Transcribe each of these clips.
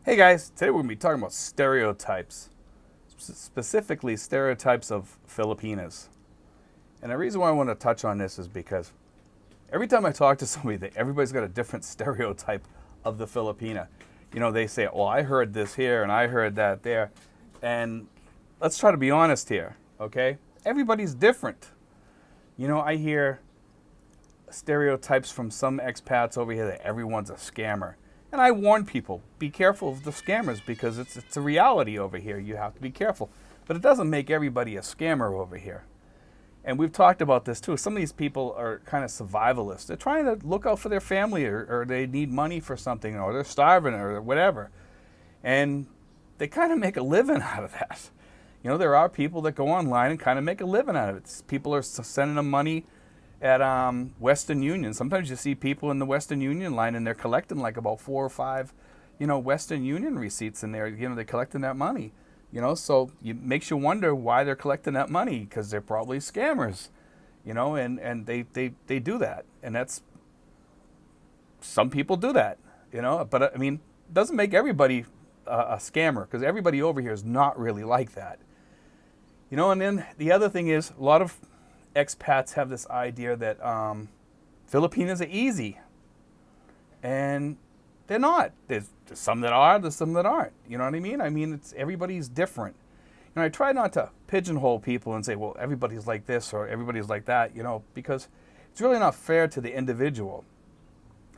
Hey guys, today we're going to be talking about stereotypes, specifically stereotypes of Filipinas. And the reason why I want to touch on this is because every time I talk to somebody, everybody's got a different stereotype of the Filipina. You know, they say, well, I heard this here and I heard that there. And let's try to be honest here, okay? Everybody's different. You know, I hear stereotypes from some expats over here that everyone's a scammer. And I warn people, be careful of the scammers because it's a reality over here. You have to be careful. But it doesn't make everybody a scammer over here. And we've talked about this too. Some of these people are kind of survivalists. They're trying to look out for their family or they need money for something or they're starving or whatever. And they kind of make a living out of that. You know, there are people that go online and kind of make a living out of it. People are sending them money at Western Union. Sometimes you see people in the Western Union line and they're collecting like about 4 or 5, Western Union receipts in there. They're collecting that money. So it makes you wonder why they're collecting that money because they're probably scammers, and they do that. And that's, some people do that, but I mean, it doesn't make everybody a scammer because everybody over here is not really like that. And then the other thing is a lot of expats have this idea that Filipinos are easy, and they're not. There's some that are, there's some that aren't. You know what I mean? I mean, everybody's different. I try not to pigeonhole people and say, well, everybody's like this or everybody's like that, because it's really not fair to the individual.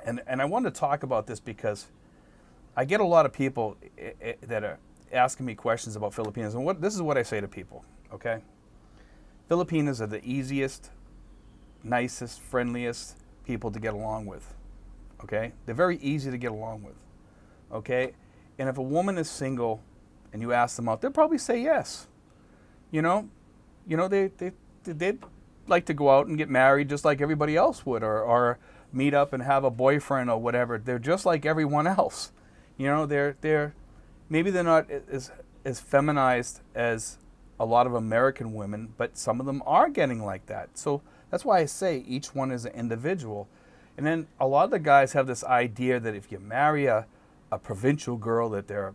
And I wanted to talk about this because I get a lot of people that are asking me questions about Filipinos, and this is what I say to people, okay? Filipinos are the easiest, nicest, friendliest people to get along with, okay? They're very easy to get along with, okay? And if a woman is single and you ask them out, they'll probably say yes. They'd like to go out and get married just like everybody else would, or meet up and have a boyfriend or whatever. They're just like everyone else. Maybe they're not as feminized as a lot of American women, but some of them are getting like that. So that's why I say each one is an individual. And then a lot of the guys have this idea that if you marry a provincial girl, that they're,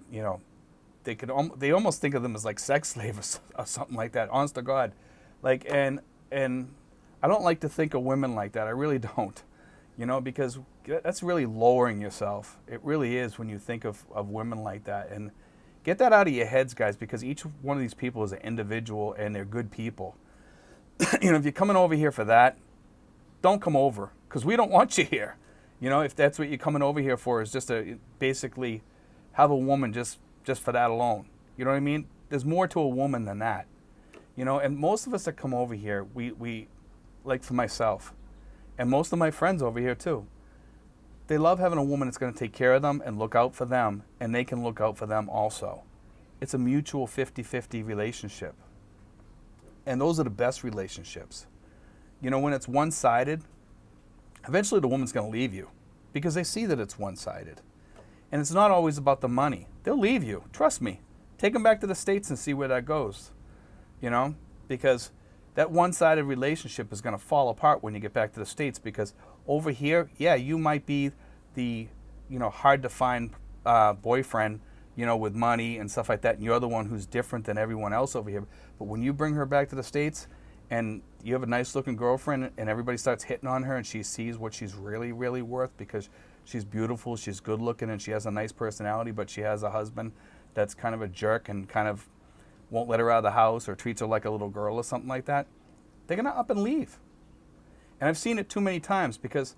they almost think of them as like sex slaves or something like that. Honest to God, and I don't like to think of women like that. I really don't, because that's really lowering yourself. It really is when you think of women like that. And get that out of your heads, guys, because each one of these people is an individual and they're good people. If you're coming over here for that, don't come over because we don't want you here. If that's what you're coming over here for, is just to basically have a woman just for that alone. You know what I mean? There's more to a woman than that. And most of us that come over here, we like, for myself, and most of my friends over here too, they love having a woman that's going to take care of them and look out for them, and they can look out for them also. It's a mutual 50-50 relationship. And those are the best relationships. When it's one-sided, eventually the woman's going to leave you because they see that it's one-sided. And it's not always about the money. They'll leave you. Trust me. Take them back to the States and see where that goes. Because that one-sided relationship is going to fall apart when you get back to the States, because over here, yeah, you might be the, hard to find boyfriend, with money and stuff like that, and you're the one who's different than everyone else over here. But when you bring her back to the States and you have a nice-looking girlfriend and everybody starts hitting on her and she sees what she's really, really worth because she's beautiful, she's good-looking, and she has a nice personality, but she has a husband that's kind of a jerk and kind of won't let her out of the house or treats her like a little girl or something like that, they're going to up and leave. And I've seen it too many times because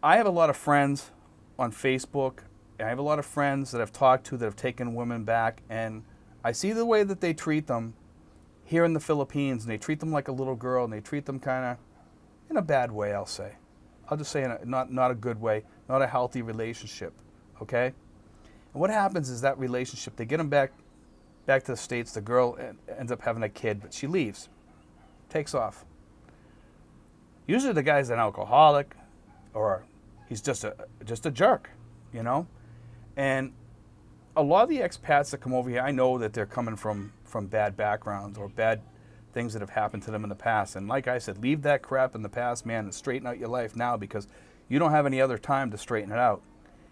I have a lot of friends on Facebook, and I have a lot of friends that I've talked to that have taken women back, and I see the way that they treat them here in the Philippines, and they treat them like a little girl, and they treat them kind of in a bad way, I'll say. I'll just say in not a good way, not a healthy relationship, okay? And what happens is that relationship, they get them back to the States, the girl ends up having a kid, but she leaves, takes off. Usually the guy's an alcoholic or he's just a jerk, And a lot of the expats that come over here, I know that they're coming from bad backgrounds or bad things that have happened to them in the past. And like I said, leave that crap in the past, man, and straighten out your life now because you don't have any other time to straighten it out.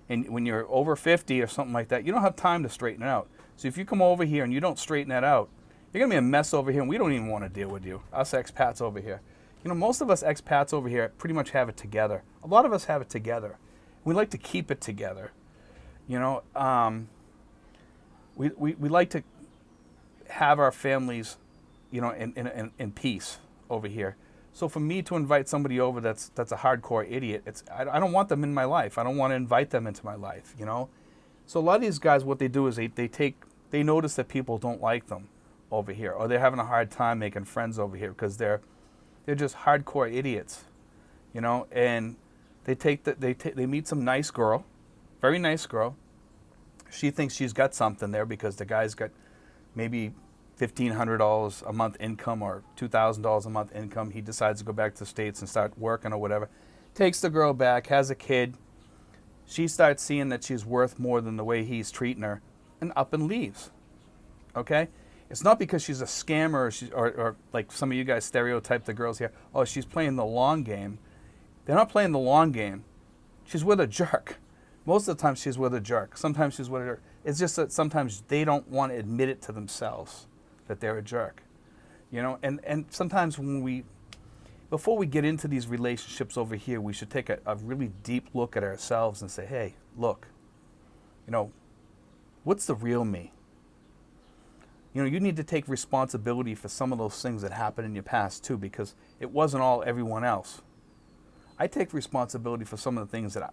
And when you're over 50 or something like that, you don't have time to straighten it out. So if you come over here and you don't straighten that out, you're going to be a mess over here, and we don't even want to deal with you, us expats over here. You know, most of us expats over here pretty much have it together. A lot of us have it together. We like to keep it together. You know, we like to have our families, you know, in peace over here. So for me to invite somebody over that's a hardcore idiot, I don't want them in my life. I don't want to invite them into my life, you know. So a lot of these guys, what they do is they notice that people don't like them over here, or they're having a hard time making friends over here because they're just hardcore idiots, you know. And they meet some nice girl, very nice girl. She thinks she's got something there because the guy's got maybe $1,500 a month income or $2,000 a month income. He decides to go back to the States and start working or whatever. Takes the girl back, has a kid. She starts seeing that she's worth more than the way he's treating her, and up and leaves. Okay? It's not because she's a scammer or like some of you guys stereotype the girls here. Oh, she's playing the long game. They're not playing the long game. She's with a jerk. Most of the time she's with a jerk. Sometimes she's with a jerk. It's just that sometimes they don't want to admit it to themselves that they're a jerk. You know, and sometimes before we get into these relationships over here, we should take a really deep look at ourselves and say, hey, look, you know, what's the real me? You know, you need to take responsibility for some of those things that happened in your past too, because it wasn't all everyone else. I take responsibility for some of the things that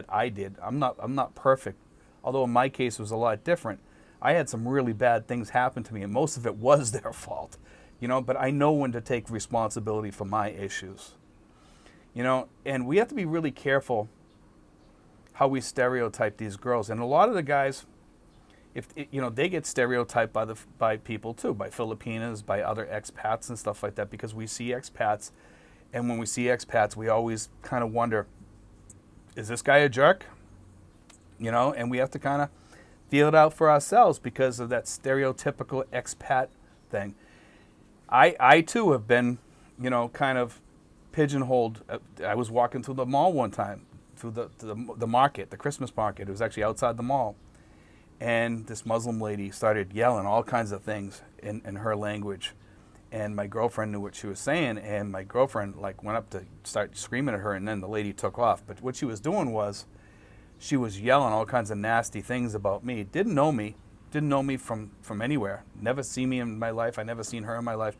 I did. I'm not perfect, although in my case it was a lot different. I had some really bad things happen to me, and most of it was their fault, you know. But I know when to take responsibility for my issues, you know. And we have to be really careful how we stereotype these girls. And a lot of the guys, you know, they get stereotyped by people too, by Filipinas, by other expats and stuff like that, because we see expats. And when we see expats, we always kind of wonder, is this guy a jerk? You know, and we have to kind of feel it out for ourselves because of that stereotypical expat thing. I too have been, you know, kind of pigeonholed. I was walking through the mall one time, through the market, the Christmas market. It was actually outside the mall. And this Muslim lady started yelling all kinds of things in her language. And my girlfriend knew what she was saying, and my girlfriend like went up to start screaming at her, and then the lady took off. But what she was doing was she was yelling all kinds of nasty things about me. Didn't know me from anywhere. Never seen me in my life. I never seen her in my life.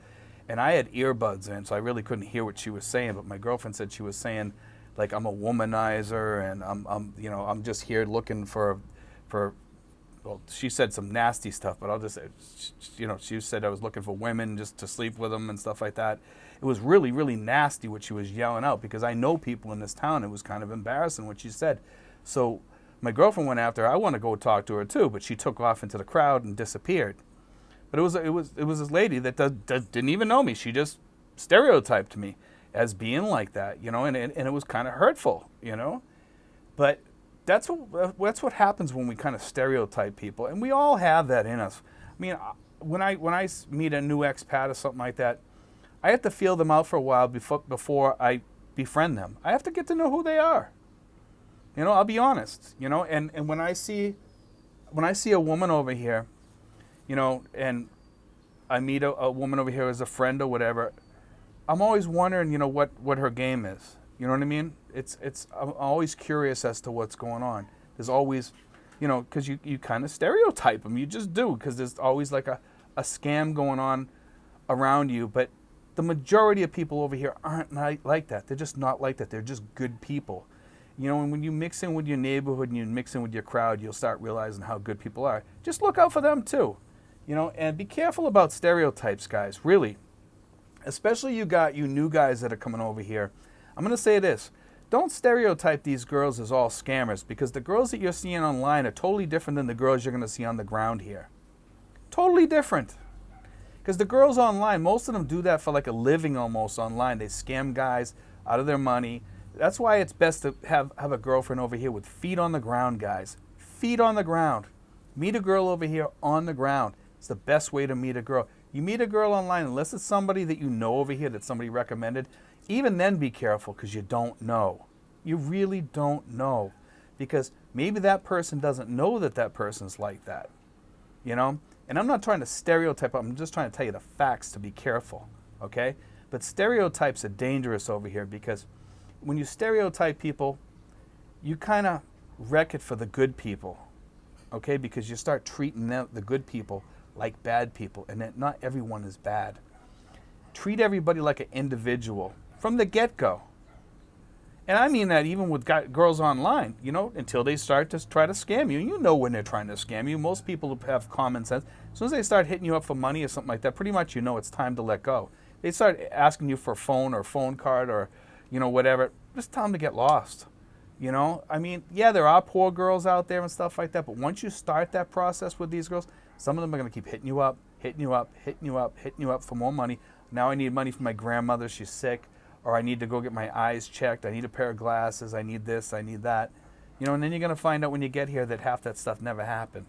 And I had earbuds in, so I really couldn't hear what she was saying. But my girlfriend said she was saying, like, I'm a womanizer, and I'm just here looking for. Well, she said some nasty stuff, but I'll just say, you know, she said I was looking for women just to sleep with them and stuff like that. It was really, really nasty what she was yelling out, because I know people in this town. It was kind of embarrassing what she said. So my girlfriend went after her. I want to go talk to her too, but she took off into the crowd and disappeared. But it was this lady that didn't even know me. She just stereotyped me as being like that, you know, and it was kind of hurtful, you know. But that's what happens when we kind of stereotype people, and we all have that in us. I mean, when I meet a new expat or something like that, I have to feel them out for a while before I befriend them. I have to get to know who they are. You know, I'll be honest. You know, and when I see a woman over here, you know, and I meet a woman over here as a friend or whatever, I'm always wondering, you know, what her game is. You know what I mean? I'm always curious as to what's going on. There's always, you know, because you kind of stereotype them. You just do, because there's always like a scam going on around you. But the majority of people over here aren't like that. They're just not like that. They're just good people. You know, and when you mix in with your neighborhood and you mix in with your crowd, you'll start realizing how good people are. Just look out for them too. You know, and be careful about stereotypes, guys, really. Especially you new guys that are coming over here. I'm going to say this. Don't stereotype these girls as all scammers, because the girls that you're seeing online are totally different than the girls you're going to see on the ground here. Totally different. Because the girls online, most of them do that for like a living almost online. They scam guys out of their money. That's why it's best to have a girlfriend over here with feet on the ground, guys. Feet on the ground. Meet a girl over here on the ground. It's the best way to meet a girl. You meet a girl online, unless it's somebody that you know over here that somebody recommended, even then be careful, because you don't know. You really don't know. Because Maybe that person doesn't know that that person's like that, you know? And I'm not trying to stereotype, I'm just trying to tell you the facts to be careful, okay? But stereotypes are dangerous over here because when you stereotype people, you kind of wreck it for the good people, okay? Because you start treating the good people like bad people, and that not everyone is bad. Treat everybody like an individual from the get-go. And I mean that even with girls online, you know, until they start to try to scam you. You know when they're trying to scam you. Most people have common sense. As soon as they start hitting you up for money or something like that, pretty much you know it's time to let go. They start asking you for a phone or phone card or, you know, whatever. Just tell them to get lost. You know, I mean, yeah, there are poor girls out there and stuff like that, but once you start that process with these girls, some of them are going to keep hitting you up, hitting you up, hitting you up, hitting you up for more money. Now I need money for my grandmother, she's sick, or I need to go get my eyes checked, I need a pair of glasses, I need this, I need that. You know, and then you're going to find out when you get here that half that stuff never happened.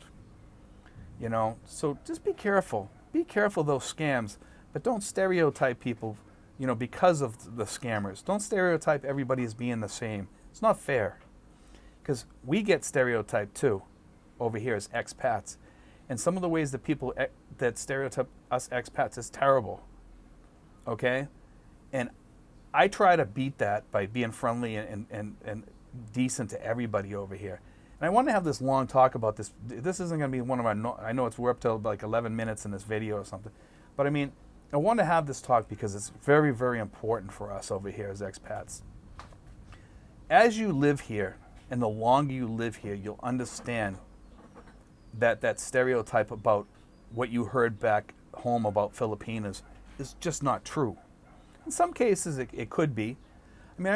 You know, so just be careful. Be careful of those scams, but don't stereotype people, you know, because of the scammers. Don't stereotype everybody as being the same. It's not fair, because we get stereotyped too over here as expats. And some of the ways that people that stereotype us expats is terrible, okay? And I try to beat that by being friendly and decent to everybody over here. And I want to have this long talk about this. This isn't going to be one of our, I know we're up to like 11 minutes in this video or something. But I mean, I want to have this talk because it's very, very important for us over here as expats. As you live here, and the longer you live here, you'll understand that stereotype about what you heard back home about Filipinas is just not true. In some cases, it could be. I mean, I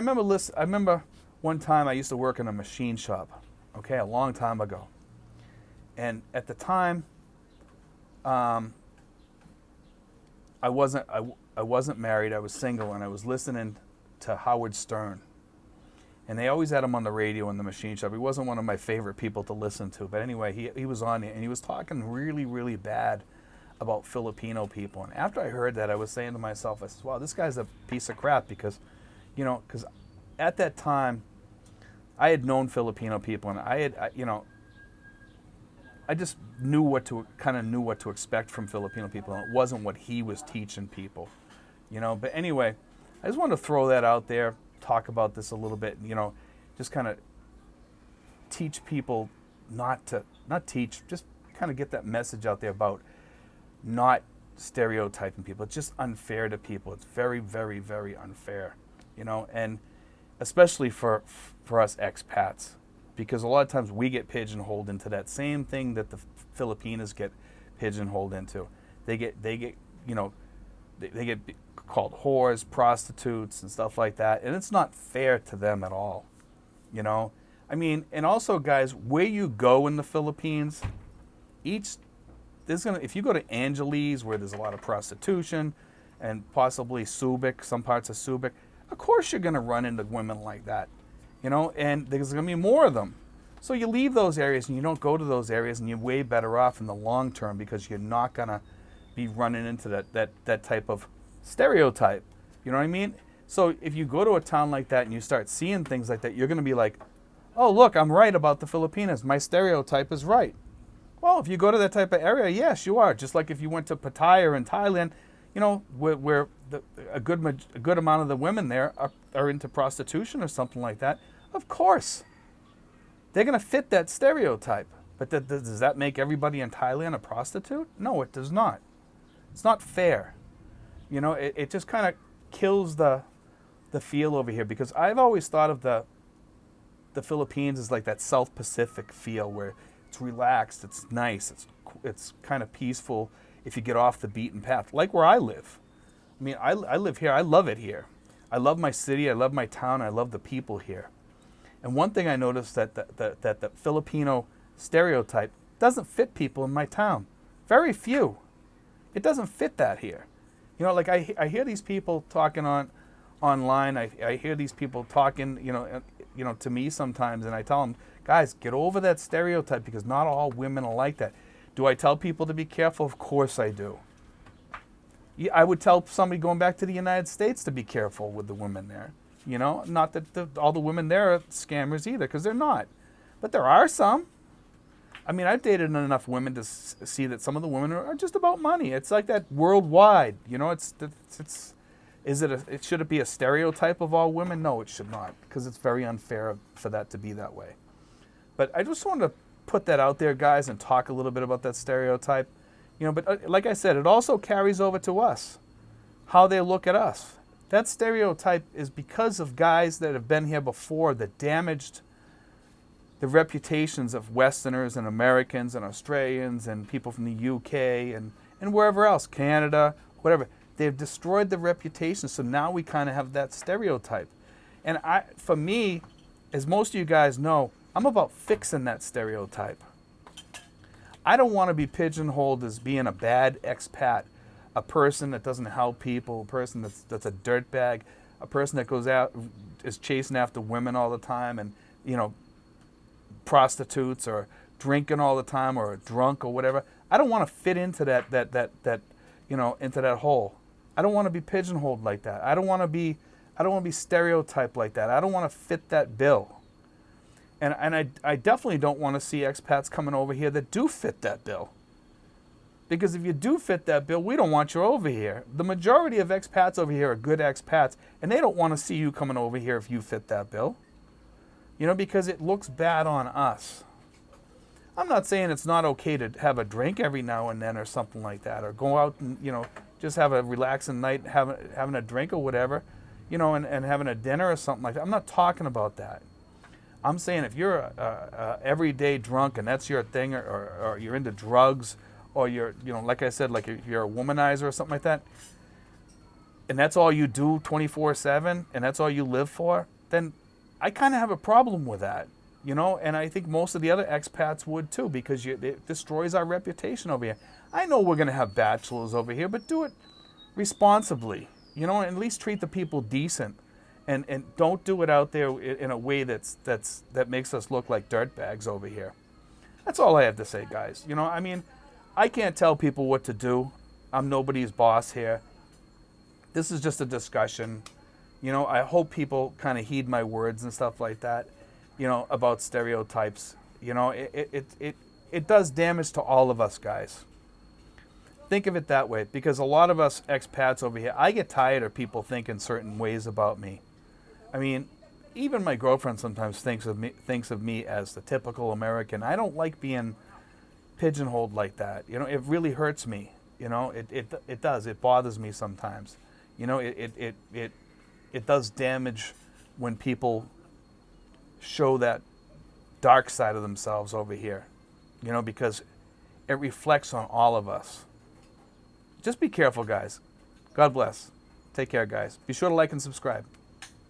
remember one time I used to work in a machine shop, okay, a long time ago. And at the time, I wasn't married, I was single, and I was listening to Howard Stern. And they always had him on the radio in the machine shop. He wasn't one of my favorite people to listen to. But anyway, he was on it, and he was talking really, really bad about Filipino people. And after I heard that, I was saying to myself, I said, wow, this guy's a piece of crap because, you know, because at that time, I had known Filipino people, and I just knew what to expect from Filipino people, and it wasn't what he was teaching people, you know. But anyway, I just wanted to throw that out there, talk about this a little bit, you know, just kind of teach people just kind of get that message out there about not stereotyping people. It's just unfair to people. It's very, very, very unfair, you know, and especially for us expats, because a lot of times we get pigeonholed into that same thing that the Filipinas get pigeonholed into. They get you know, they get called whores, prostitutes, and stuff like that, and it's not fair to them at all, you know. I mean, and also, guys, where you go in the Philippines, if you go to Angeles, where there's a lot of prostitution, and possibly Subic, some parts of Subic, of course you're going to run into women like that, you know, and there's going to be more of them. So you leave those areas and you don't go to those areas, and you're way better off in the long term because you're not going to be running into that type of stereotype. You know what I mean? So if you go to a town like that and you start seeing things like that, you're going to be like, oh, look, I'm right about the Filipinas. My stereotype is right. Well, if you go to that type of area, yes, you are. Just like if you went to Pattaya in Thailand, you know, where a good amount of the women there are into prostitution or something like that, of course. They're going to fit that stereotype. But does that make everybody in Thailand a prostitute? No, it does not. It's not fair. You know, it just kind of kills the feel over here, because I've always thought of the Philippines as like that South Pacific feel where it's relaxed, it's nice, it's kind of peaceful if you get off the beaten path, like where I live. I mean, I live here. I love it here. I love my city. I love my town. I love the people here. And one thing I noticed that the Filipino stereotype doesn't fit people in my town. Very few. It doesn't fit that here. You know, like I hear these people talking online. I hear these people talking, you know, to me sometimes, and I tell them, guys, get over that stereotype because not all women are like that. Do I tell people to be careful? Of course I do. Yeah, I would tell somebody going back to the United States to be careful with the women there. You know, not that all the women there are scammers either, because they're not. But there are some. I mean, I've dated enough women to see that some of the women are just about money. It's like that worldwide. You know, should it be a stereotype of all women? No, it should not, because it's very unfair for that to be that way. But I just wanted to put that out there, guys, and talk a little bit about that stereotype. You know, but like I said, it also carries over to us, how they look at us. That stereotype is because of guys that have been here before that damaged the reputations of Westerners and Americans and Australians and people from the UK and wherever else, Canada, whatever. They've destroyed the reputation, so now we kind of have that stereotype. And for me, as most of you guys know, I'm about fixing that stereotype. I don't want to be pigeonholed as being a bad expat, a person that doesn't help people, a person that's a dirtbag, a person that goes out, is chasing after women all the time and, you know, prostitutes or drinking all the time or drunk or whatever. I don't want to fit into that you know, into that hole. I don't want to be pigeonholed like that. I don't want to be stereotyped like that. I don't want to fit that bill. And I definitely don't want to see expats coming over here that do fit that bill. Because if you do fit that bill, we don't want you over here. The majority of expats over here are good expats, and they don't want to see you coming over here if you fit that bill. You know, because it looks bad on us. I'm not saying it's not okay to have a drink every now and then or something like that, or go out and, you know, just have a relaxing night, having a drink or whatever, you know, and having a dinner or something like that. I'm not talking about that. I'm saying if you're a everyday drunk and that's your thing, or you're into drugs, or you're, you know, like I said, like you're a womanizer or something like that, and that's all you do 24/7, and that's all you live for, then I kind of have a problem with that, you know, and I think most of the other expats would too, because it destroys our reputation over here. I know we're going to have bachelors over here, but do it responsibly, you know, and at least treat the people decent, and don't do it out there in a way that makes us look like dirtbags over here. That's all I have to say, guys. You know, I mean, I can't tell people what to do. I'm nobody's boss here. This is just a discussion. You know, I hope people kind of heed my words and stuff like that, you know, about stereotypes. You know, it does damage to all of us, guys. Think of it that way, because a lot of us expats over here, I get tired of people thinking certain ways about me. I mean, even my girlfriend sometimes thinks of me as the typical American. I don't like being pigeonholed like that. You know, it really hurts me. You know, it does. It bothers me sometimes. You know, it does damage when people show that dark side of themselves over here, you know, because it reflects on all of us. Just be careful, guys. God bless. Take care, guys. Be sure to like and subscribe.